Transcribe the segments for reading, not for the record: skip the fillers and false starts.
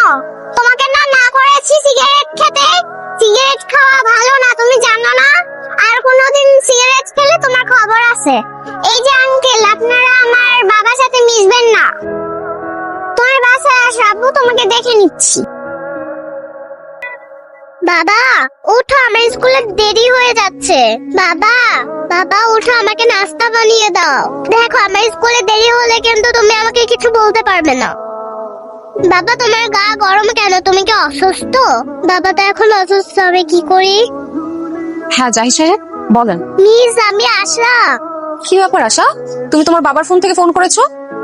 শোনো, তোমাকে না না করেছি সিগারেট খেতে। সিগারেট খাওয়া ভালো না, তুমি জানো না? আর কোনোদিন সিগারেট খেলে তোমার খবর আছে। এই যে আঙ্কেল, আপনারা আমার বাবার সাথে মিশবেন না। তোমার বাসায় আসবো, তোমাকে দেখে নিচ্ছি। বাবা উঠো, আমার স্কুলে দেরি হয়ে যাচ্ছে। বাবা বাবা উঠো, আমাকে নাস্তা বানিয়ে দাও। দেখো আমার স্কুলে দেরি হলে কিন্তু তুমি আমাকে কিছু বলতে পারবে না। বাবা তোমার গা গরম কেন? তুমি কি অসুস্থ? বাবা তো এখন অসুস্থ, হবে কি করি? হ্যাঁ জাহিদ সাহেব বলেন। মিস আমি আসলাম। কি ব্যাপার আশা, তুমি তোমার বাবার ফোন থেকে ফোন করেছো?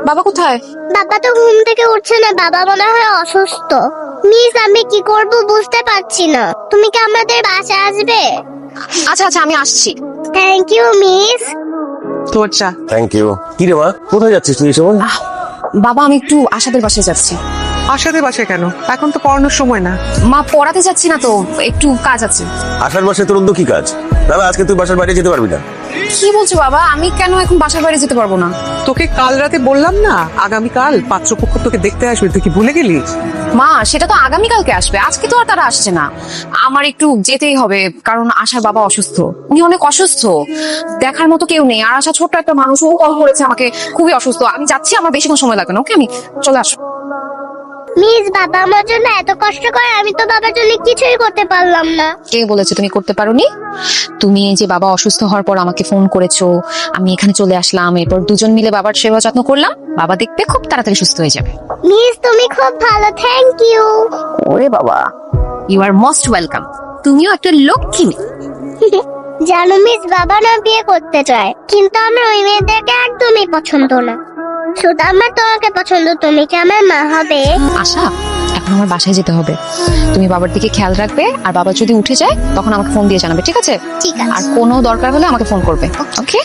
বাবা কোথায়? বাবা তো ঘুম থেকে উঠছে না, বাবা মনে হয় অসুস্থ। মিস আমি কি করব বুঝতে পারছি না। তুমি কি আমাদের বাসায় আসবে? আচ্ছা আচ্ছা আমি আসছি। Thank you miss. তোর চা। Thank you. কি রে মা, কোথায় যাচ্ছিস তুই এই সময়? বাবা আমি একটু আশাদের বাসায় যাচ্ছি। আশাদের বাসায় কেন? এখন তো পড়ানোর সময় না। মা পড়াতে যাচ্ছি না তো, একটু কাজ আছে। আসার মাসে তোর অন্য কি কাজ? দাদা আজকে তুই বাসার বাইরে যেতে পারবি না। কি বলছো বাবা, আমি কেন এখন বাসার বাইরে যেতে পারবো না? তোকে কাল রাতে বললাম না আগামীকাল পাত্রপক্ষ তোকে দেখতে আসবে, তুই কি ভুলে গেলি? মা সেটা তো আগামীকালকে আসবে, আজকে তো আর তারা আসছে না। আমার একটু যেতেই হবে, কারণ আশার বাবা অসুস্থ, উনি অনেক অসুস্থ, দেখার মতো কেউ নেই। আর আশা ছোট্ট একটা মানুষ, ও কল করেছে আমাকে, খুবই অসুস্থ। আমি যাচ্ছি, আমার বেশিক্ষণ সময় লাগবে না। ওকে আমি চলে আসবো। মিস বাবা আমার জন্য এত কষ্ট করে, আমি তো বাবার জন্য কিছুই করতে পারলাম না। কে বলেছে তুমি করতে পারোনি? তুমি এই যে বাবা অসুস্থ হওয়ার পর আমাকে ফোন করেছো, আমি এখানে চলে আসলাম, এরপর দুজন মিলে বাবার সেবা যত্ন করলাম। বাবা দেখবে খুব তাড়াতাড়ি সুস্থ হয়ে যাবে। মিস তুমি খুব ভালো, থ্যাংক ইউ। ওরে বাবা, ইউ আর মোস্ট ওয়েলকাম। তুমিও একটা লক্ষ্মী মেয়ে। জানো মিস বাবা না বিয়ে করতে চায়, কিন্তু আমার ওই মেয়েদেরকে একদমই পছন্দ না। শুধু আমার তোমাকে পছন্দ। তুমি কি আমার মা হবে? আশা এখন আমার বাসায় যেতে হবে, তুমি বাবার দিকে খেয়াল রাখবে, আর বাবা যদি উঠে যায় তখন আমাকে ফোন দিয়ে জানাবে, ঠিক আছে? ঠিক আছে। আর কোনো দরকার হলে আমাকে ফোন করবে, ওকে?